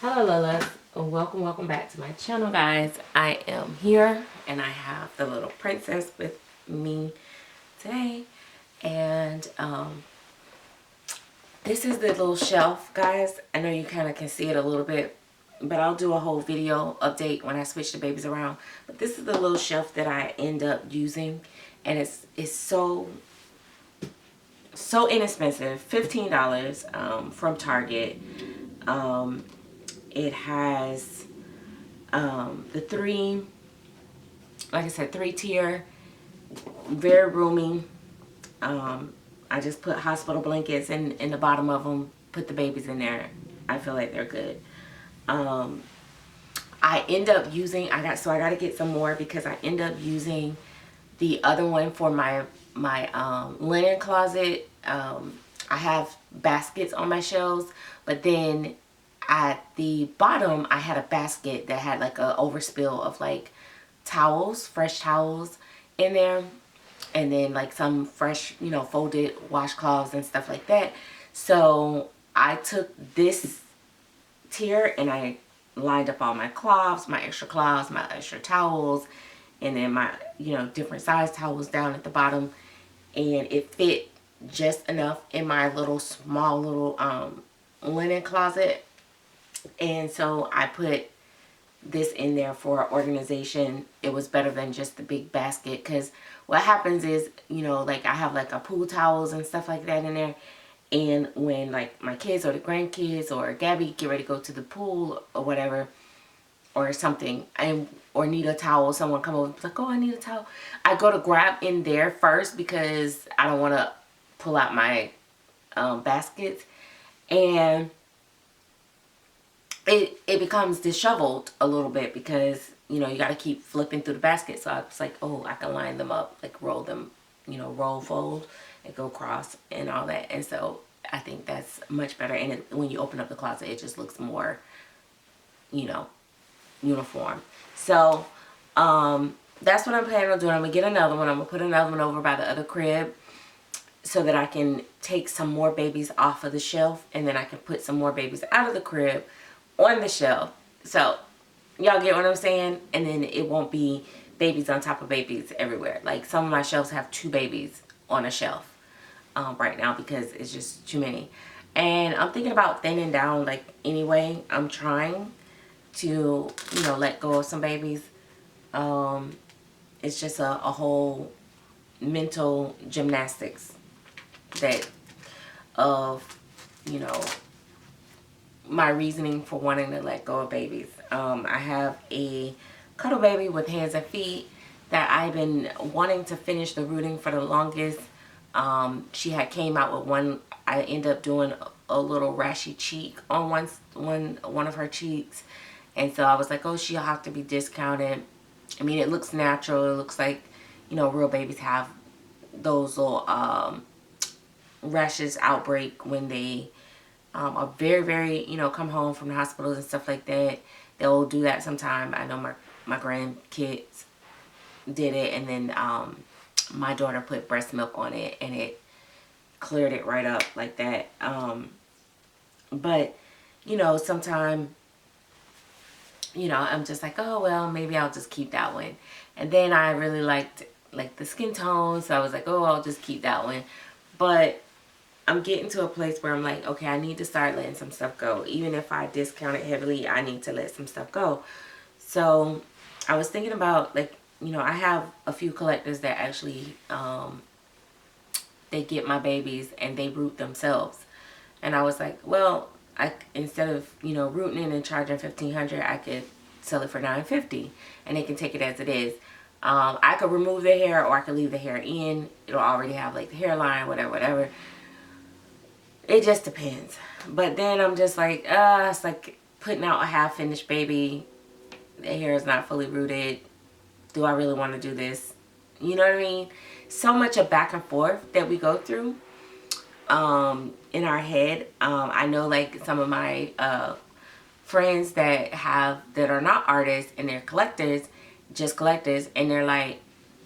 Hello Lolas, welcome back to my channel, guys. I am here and I have the little princess with me today, and this is the little shelf, guys. I know you kind of can see it a little bit, but I'll do a whole video update when I switch the babies around. But this is the little shelf that I end up using, and it's so inexpensive, $15 from Target. It has the three, like I said, 3-tier, very roomy. I just put hospital blankets in the bottom of them, put the babies in there. I feel like they're good. I end up using, I got to get some more because I end up using the other one for my linen closet. I have baskets on my shelves, but then at the bottom I had a basket that had like a overspill of like towels, fresh towels in there, and then like some fresh, folded washcloths and stuff like that. So I took this tier and I lined up all my cloths, my extra towels, and then my different size towels down at the bottom, and it fit just enough in my little small little linen closet. And so I put this in there for organization. It was better than just the big basket, because what happens is, like I have like a pool towels and stuff like that in there, and when like my kids or the grandkids or Gabby get ready to go to the pool or whatever or something, or need a towel, someone come over and be like, oh, I need a towel, I go to grab in there first because I don't want to pull out my baskets, and it becomes disheveled a little bit because you got to keep flipping through the basket. So I was like, oh, I can line them up, like roll them, roll, fold, and go across and all that. And so I think that's much better. And when you open up the closet, it just looks more uniform. So that's what I'm planning on doing. I'm gonna get another one. I'm gonna put another one over by the other crib so that I can take some more babies off of the shelf, and then I can put some more babies out of the crib on the shelf. So y'all get what I'm saying? And then it won't be babies on top of babies everywhere. Like some of my shelves have 2 babies on a shelf right now because it's just too many. And I'm thinking about thinning down, like, anyway. I'm trying to let go of some babies. It's just a whole mental gymnastics that of my reasoning for wanting to let go of babies. I have a cuddle baby with hands and feet that I've been wanting to finish the rooting for the longest. She had came out with one. I ended up doing a little rashy cheek on one of her cheeks, and so I was like, oh, she'll have to be discounted. I mean, it looks natural. It looks like real babies have those little rashes outbreak when they are very come home from the hospitals and stuff like that. They'll do that sometime. I know my grandkids did it, and then my daughter put breast milk on it and it cleared it right up like that. But sometimes I'm just like, oh well, maybe I'll just keep that one. And then I really liked the skin tone, so I was like, oh, I'll just keep that one. But I'm getting to a place where I'm like, okay, I need to start letting some stuff go. Even if I discount it heavily, I need to let some stuff go. So I was thinking about, like, I have a few collectors that actually, they get my babies and they root themselves. And I was like, well, instead of, rooting it and charging $1,500, I could sell it for $950 and they can take it as it is. I could remove the hair or I could leave the hair in. It'll already have like the hairline, whatever. It just depends. But then I'm just like, it's like putting out a half-finished baby. The hair is not fully rooted. Do I really want to do this? You know what I mean? So much of back and forth that we go through in our head. I know, like, some of my friends that are not artists and they're collectors, just collectors, and they're like,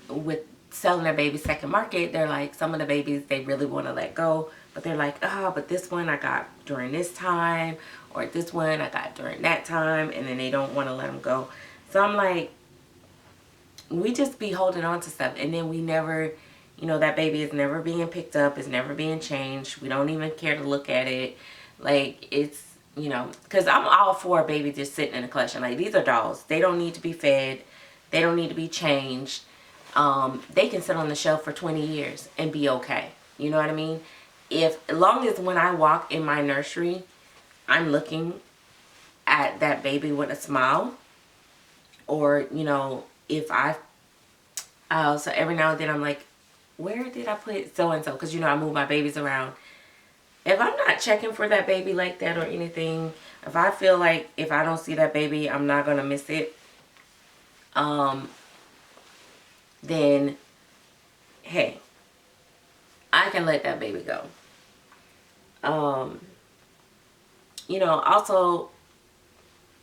with selling their babies second market, they're like, some of the babies they really want to let go, but they're like, oh, but this one I got during this time, or this one I got during that time, and then they don't want to let them go. So I'm like, we just be holding on to stuff, and then we never, you know, that baby is never being picked up, is never being changed. We don't even care to look at it. Like, it's, you know, because I'm all for a baby just sitting in a collection. Like, these are dolls. They don't need to be fed. They don't need to be changed. They can sit on the shelf for 20 years and be okay. You know what I mean? As long as when I walk in my nursery, I'm looking at that baby with a smile, or, you know, if so every now and then I'm like, where did I put so-and-so? Because, you know, I move my babies around. If I'm not checking for that baby like that or anything, if I feel like if I don't see that baby, I'm not going to miss it, then, hey, I can let that baby go. You know, also,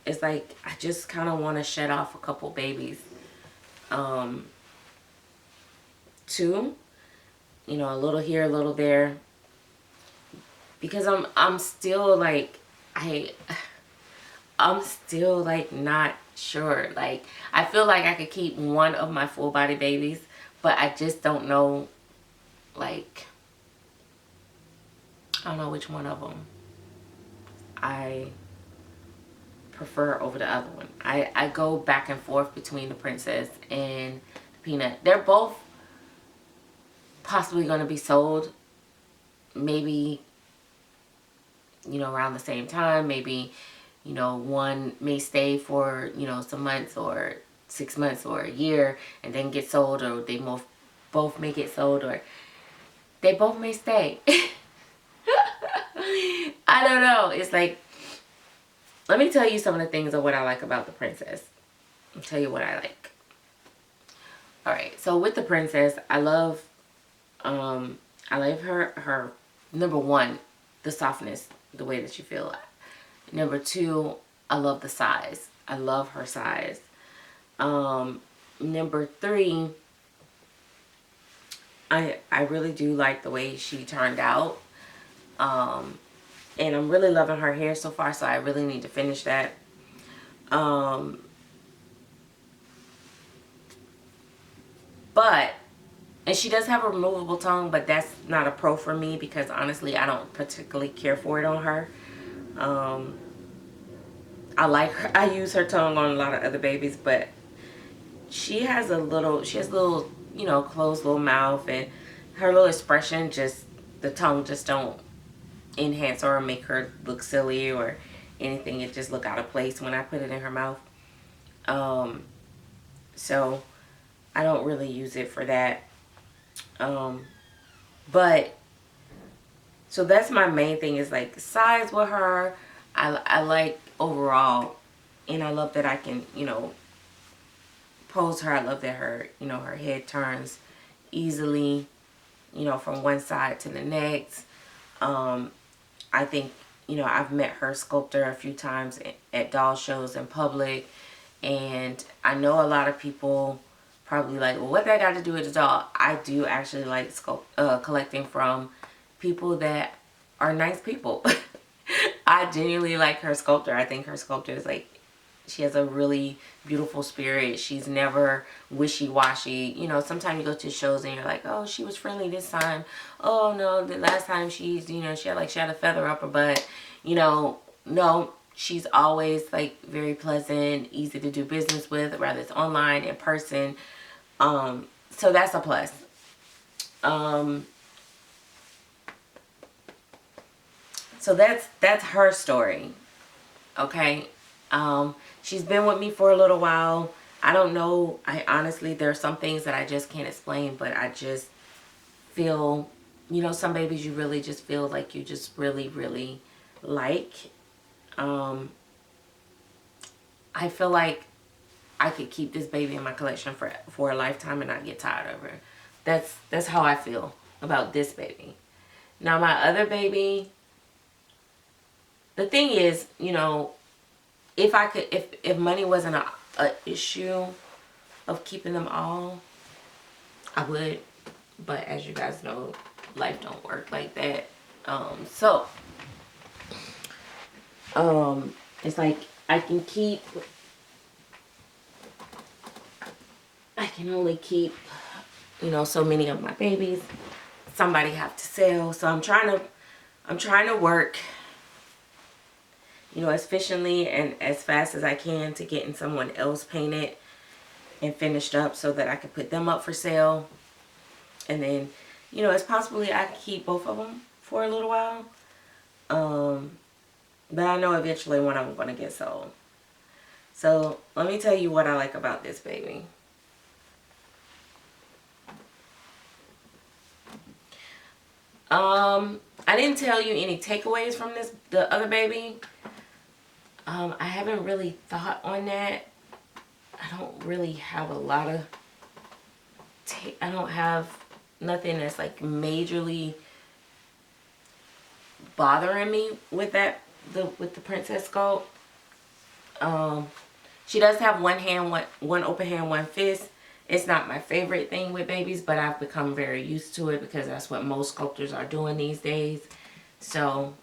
it's like, I just kind of want to shed off a couple babies, too. You know, a little here, a little there. Because I'm still like, I'm still like not sure. Like, I feel like I could keep one of my full body babies, but I just don't know, like, I don't know which one of them I prefer over the other one. I go back and forth between the Princess and the Peanut. They're both possibly going to be sold, maybe, you know, around the same time. Maybe, you know, one may stay for, you know, some months, or 6 months, or a year, and then get sold, or they both may get sold, or they both may stay. I don't know. It's like, let me tell you some of the things of what I like about the Princess. I'll tell you what I like. Alright, so with the Princess, I love her, number one, the softness, the way that you feel. Number two, I love the size. I love her size. Number three, I really do like the way she turned out. And I'm really loving her hair so far, so I really need to finish that. And she does have a removable tongue, but that's not a pro for me, because honestly, I don't particularly care for it on her. I like her. I use her tongue on a lot of other babies, but she has a little, you know, closed little mouth, and her little expression, just, the tongue just don't enhance or make her look silly or anything. It just look out of place when I put it in her mouth. So I don't really use it for that. But so that's my main thing, is like size with her. I like overall, and I love that I can, you know, pose her. I love that her, you know, her head turns easily, you know, from one side to the next. I think, you know, I've met her sculptor a few times at doll shows in public, and I know a lot of people probably like, well, what that got to do with the doll? I do actually like collecting from people that are nice people. I genuinely like her sculptor. I think her sculptor is like, she has a really beautiful spirit. She's never wishy-washy. You know, sometimes you go to shows and you're like, oh, she was friendly this time. Oh, no, the last time she's, you know, she had a feather up her butt. You know, no, she's always like very pleasant, easy to do business with, whether it's online, in person. So that's a plus. So that's her story. Okay. She's been with me for a little while. I don't know. I honestly, there are some things that I just can't explain, but I just feel, you know, some babies you really just feel like you just really, really like. I feel like I could keep this baby in my collection for a lifetime and not get tired of her. That's how I feel about this baby. Now my other baby, the thing is, you know, if I could, if money wasn't a issue of keeping them all, I would. But as you guys know, life don't work like that. So it's like I can only keep, you know, so many of my babies. Somebody have to sell. So I'm trying to work, you know, as efficiently and as fast as I can to getting someone else painted and finished up so that I can put them up for sale. And then, you know, it's possibly I can keep both of them for a little while. But I know eventually one of them going to get sold. So let me tell you what I like about this baby. I didn't tell you any takeaways from the other baby. I haven't really thought on that. I don't really have a lot of I don't have nothing that's like majorly bothering me with with the princess sculpt. She does have one open hand, one fist. It's not my favorite thing with babies, but I've become very used to it because that's what most sculptors are doing these days. So,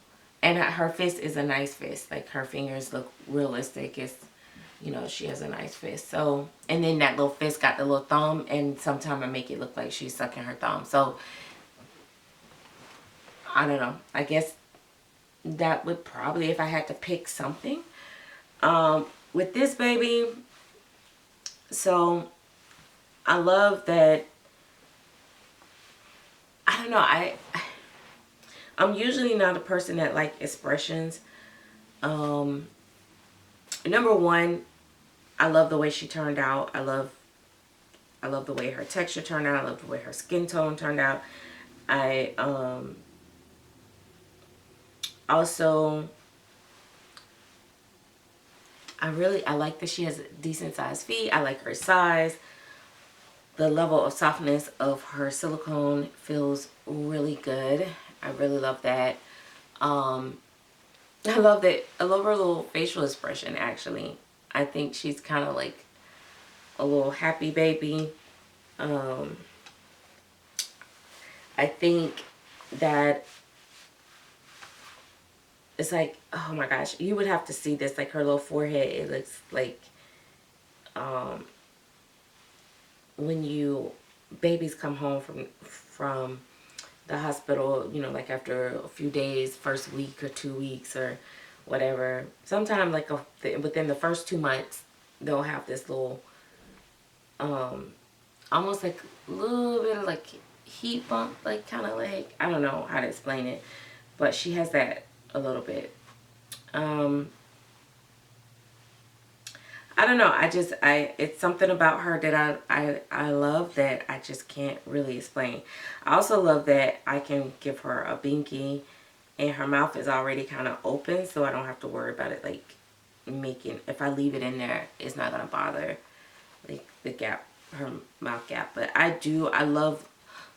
and her fist is a nice fist. Like her fingers look realistic. It's, you know, she has a nice fist. So, and then that little fist got the little thumb, and sometimes I make it look like she's sucking her thumb. So, I don't know. I guess that would probably, if I had to pick something. With this baby, so I love that, I don't know, I'm usually not a person that like expressions. Number one, I love the way she turned out. I love the way her texture turned out. I love the way her skin tone turned out. I also, I like that she has decent sized feet. I like her size. The level of softness of her silicone feels really good. I really love that. I love that. I love her little facial expression, actually. I think she's kind of like a little happy baby. I think that it's like, oh my gosh, you would have to see this. Like her little forehead, it looks like when babies come home from the hospital, you know, like after a few days, first week or 2 weeks or whatever. Sometime like within the first 2 months, they'll have this little, almost like a little bit of like heat bump, like kind of like, I don't know how to explain it, but she has that a little bit. I don't know. It's something about her that I love that I just can't really explain. I also love that I can give her a binky and her mouth is already kind of open, so I don't have to worry about it like if I leave it in there, it's not going to bother like the gap, her mouth gap. But I love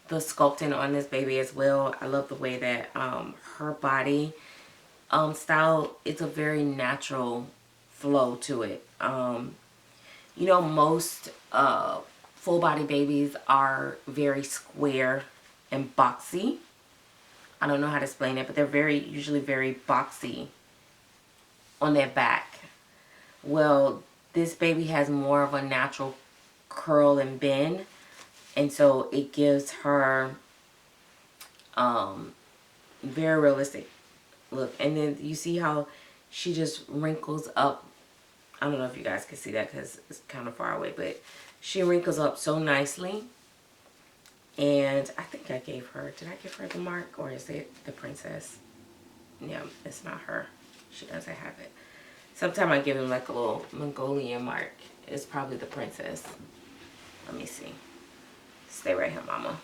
the sculpting on this baby as well. I love the way that her body style, it's a very natural flow to it. You know, most full body babies are very square and boxy. I don't know how to explain it, but they're usually very boxy on their back. Well, this baby has more of a natural curl and bend, and so it gives her very realistic look. And then you see how she just wrinkles up. I don't know if you guys can see that because it's kind of far away, but she wrinkles up so nicely. And I think I gave her, did I give her the mark or is it the princess? Yeah, it's not her. She doesn't have it. Sometimes I give them like a little Mongolian mark. It's probably the princess. Let me see. Stay right here, mama.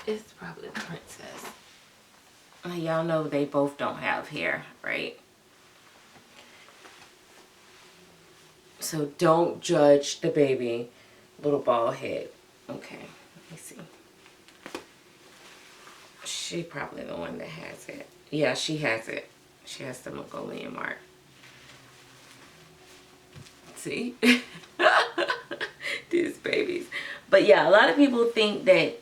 It's probably the princess. Y'all know they both don't have hair, right? So don't judge the baby. Little bald head. Okay, let me see. She probably the one that has it. Yeah, she has it. She has the Mongolian mark. See? These babies. But yeah, a lot of people think that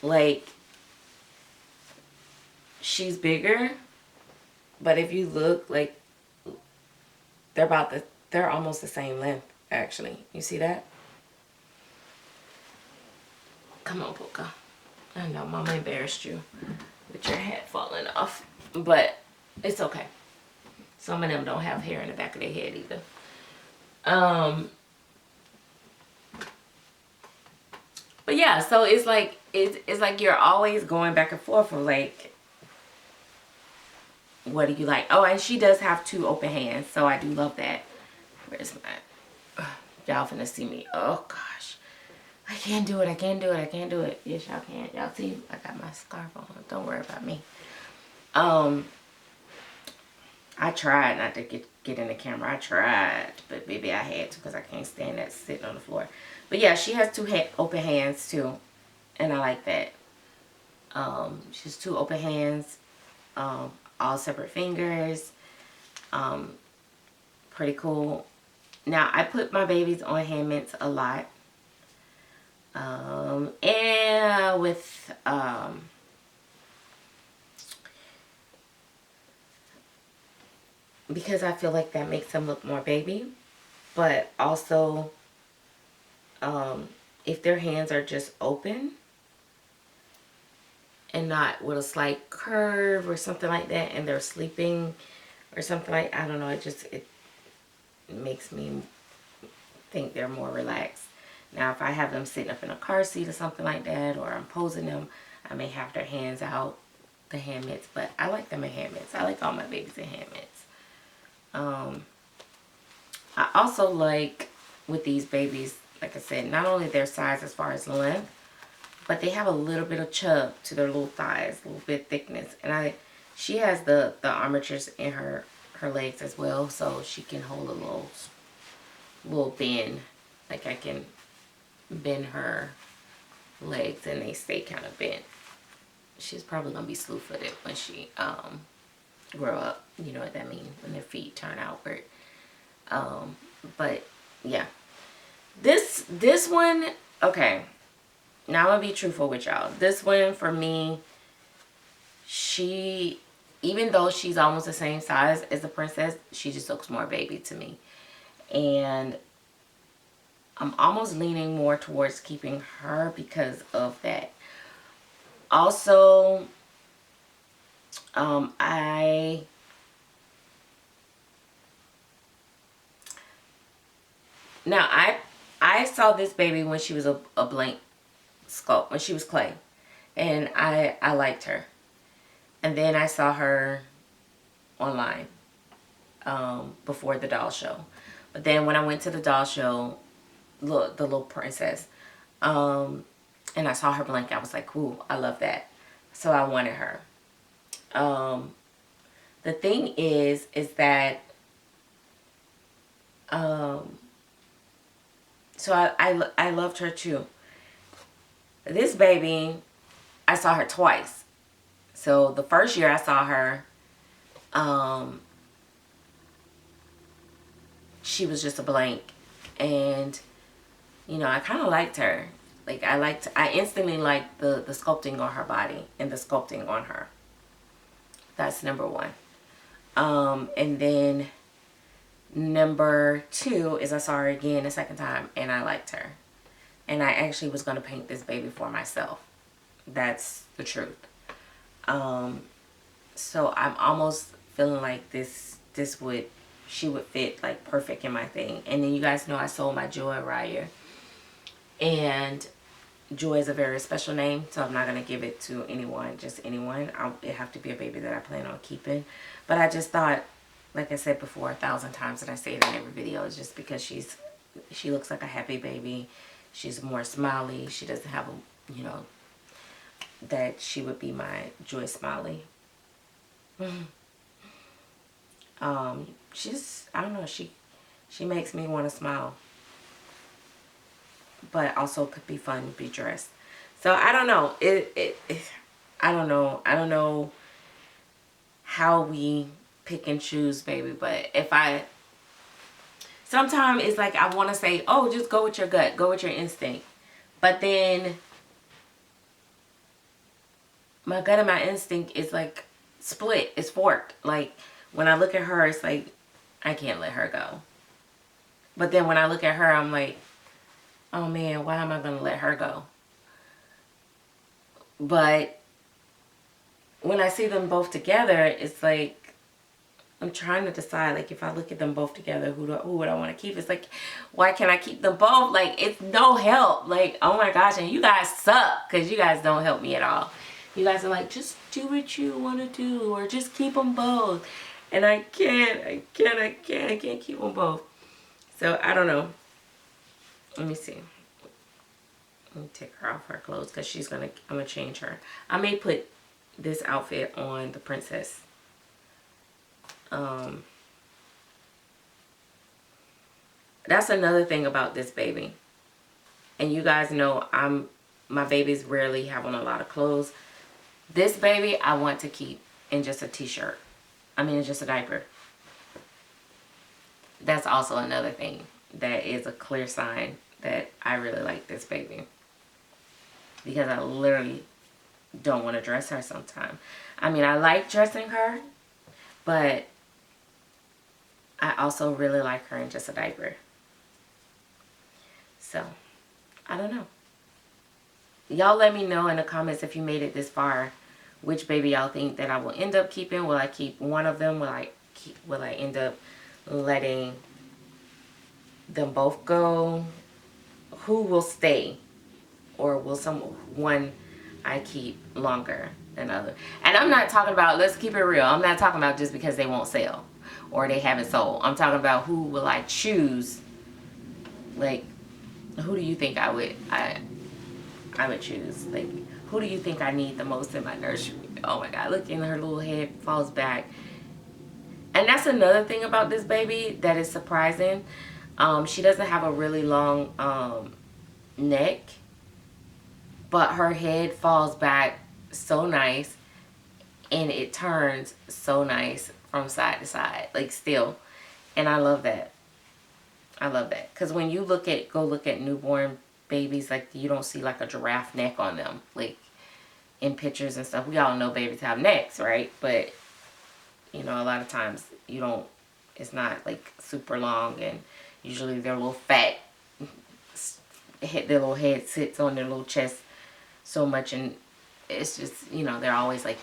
like she's bigger, but if you look, like they're almost the same length actually. You see that? Come on, Polka. I know Mama embarrassed you with your hat falling off, but it's okay. Some of them don't have hair in the back of their head either. But yeah, so it's like you're always going back and forth of like, what do you like? Oh, and she does have 2 open hands, so I do love that. Where's my... Y'all finna see me. Oh gosh, I can't do it. I can't do it. I can't do it. Yes, y'all can. Y'all see, I got my scarf on. Don't worry about me. I tried not to get in the camera. I tried, but baby, I had to because I can't stand that sitting on the floor. But yeah, she has 2 open hands too, and I like that. She has 2 open hands, all separate fingers. Pretty cool. Now I put my babies on hand mitts a lot, and with because I feel like that makes them look more baby, but also if their hands are just open and not with a slight curve or something like that, and they're sleeping or something like, I don't know, it makes me think they're more relaxed. Now if I have them sitting up in a car seat or something like that, or I'm posing them, I may have their hands out, the hand mitts, but I like them in hand mitts. I like all my babies in hand mitts. I also like with these babies, like I said, not only their size as far as length, but they have a little bit of chub to their little thighs, a little bit of thickness. And she has the armatures in her legs as well, so she can hold a little bend. Like I can bend her legs and they stay kind of bent. She's probably gonna be slew-footed when she grow up. You know what that means, when their feet turn outward. But yeah, this one, okay, now I'm gonna be truthful with y'all. This one for me, even though she's almost the same size as the princess, she just looks more baby to me, and I'm almost leaning more towards keeping her because of that. Also, I saw this baby when she was a blank sculpt, when she was clay, and I liked her. And then I saw her online before the doll show. But then when I went to the doll show, the little princess, and I saw her blank, I was like, ooh, I love that. So I wanted her. The thing is that so I loved her too. This baby, I saw her twice. So the first year I saw her, she was just a blank, and you know, I kind of liked her. Like I instantly liked the sculpting on her body and the sculpting on her. That's number one. And then number 2 is I saw her again the second time and I liked her. And I actually was going to paint this baby for myself. That's the truth. So I'm almost feeling like she would fit like perfect in my thing. And then you guys know I sold my Joy Ryer. And Joy is a very special name, so I'm not going to give it to anyone, just anyone. It have to be a baby that I plan on keeping. But I just thought, like I said before 1,000 times, and I say it in every video, it's just because she looks like a happy baby. She's more smiley. She doesn't have a, you know, that she would be my Joy Smiley. She's, I don't know, she makes me want to smile. But also could be fun to be dressed. So I don't know. I don't know. I don't know how we pick and choose, baby. But sometimes it's like I want to say, oh, just go with your gut, go with your instinct. But then my gut and my instinct is like split. It's forked. Like when I look at her, it's like I can't let her go. But then when I look at her, I'm like, oh man, why am I going to let her go? But when I see them both together, it's like I'm trying to decide, like, if I look at them both together, who would I want to keep? It's like, why can't I keep them both? Like, it's no help. Like, oh my gosh, and you guys suck because you guys don't help me at all. You guys are like, just do what you want to do, or just keep them both. And I can't keep them both. So, I don't know. Let me see. Let me take her off her clothes because I'm going to change her. I may put this outfit on the princess. That's another thing about this baby. And you guys know my babies rarely have on a lot of clothes. This baby I want to keep in just a t-shirt. I mean, just a diaper. That's also another thing that is a clear sign that I really like this baby. Because I literally don't want to dress her sometimes. I mean, I like dressing her, but I also really like her in just a diaper. So, I don't know. Y'all let me know in the comments if you made it this far, which baby y'all think that I will end up keeping. Will I keep one of them? Will I end up letting them both go? Who will stay? Or will one I keep longer than other? And I'm not talking about, let's keep it real, I'm not talking about just because they won't sell or they haven't sold. I'm talking about who will I choose. Like, who do you think I would choose? Like, who do you think I need the most in my nursery? Oh my God, look, and her little head falls back. And that's another thing about this baby that is surprising. She doesn't have a really long neck, but her head falls back so nice, and it turns so nice from side to side, like still. And I love that. I love that. Because when you go look at newborn babies, like, you don't see like a giraffe neck on them, like in pictures and stuff. We all know babies have necks, right? But, you know, a lot of times it's not like super long, and usually they're a little fat. Their little head sits on their little chest so much, and it's just, you know, they're always like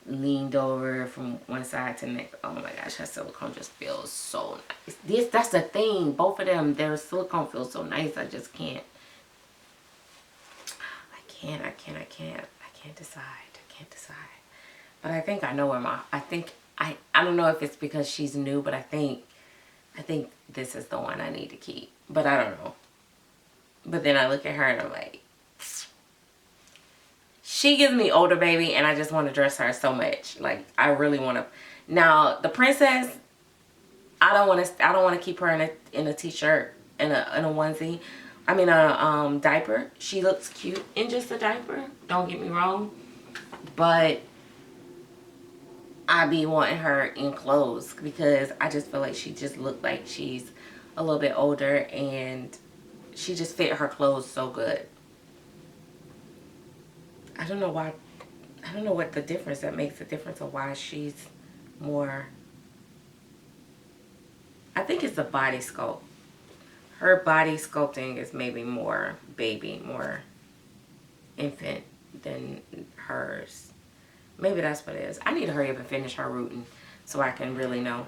leaned over from one side to the next. Oh my gosh, her silicone just feels so nice. That's the thing, both of them, their silicone feels so nice. I just can't decide. But I think I know where I don't know if it's because she's new, but I think this is the one I need to keep. But I don't know. But then I look at her and I'm like, she gives me older baby, and I just want to dress her so much. Like, I really want to. Now, the princess, I don't want to keep her in a t-shirt, in a onesie. I mean, a diaper. She looks cute in just a diaper. Don't get me wrong, but I be wanting her in clothes because I just feel like she just looked like she's a little bit older, and she just fit her clothes so good. I don't know why. I don't know what the difference that makes the difference of why she's more. I think it's the body sculpt. Her body sculpting is maybe more baby, more infant than hers. Maybe that's what it is. I need to hurry up and finish her rooting so I can really know.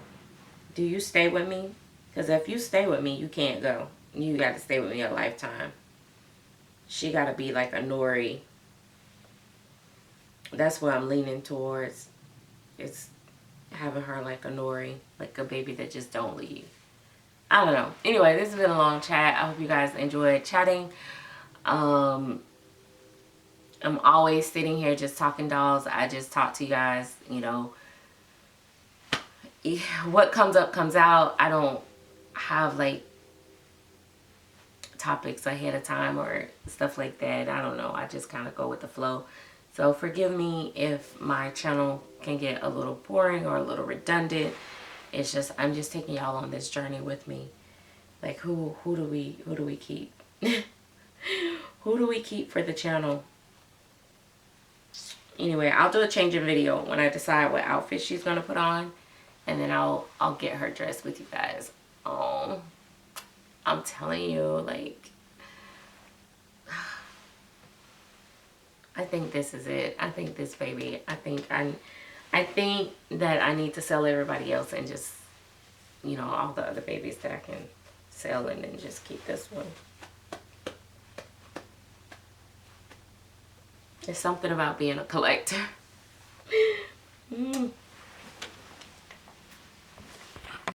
Do you stay with me? Because if you stay with me, you can't go. You got to stay with me a lifetime. She got to be like a Nori. That's what I'm leaning towards. It's having her like a Nori, like a baby that just don't leave. I don't know. Anyway, this has been a long chat. I hope you guys enjoyed chatting. I'm always sitting here just talking dolls. I just talk to you guys, you know. What comes up comes out. I don't have like topics ahead of time or stuff like that. I don't know. I just kind of go with the flow. So forgive me if my channel can get a little boring or a little redundant. It's just, I'm just taking y'all on this journey with me. Like, who do we keep? Who do we keep for the channel? Anyway, I'll do a change of video when I decide what outfit she's gonna put on, and then I'll get her dressed with you guys. Oh, I'm telling you, like, I think this is it. I think this baby. I think that I need to sell everybody else and just, you know, all the other babies that I can sell, and then just keep this one. There's something about being a collector.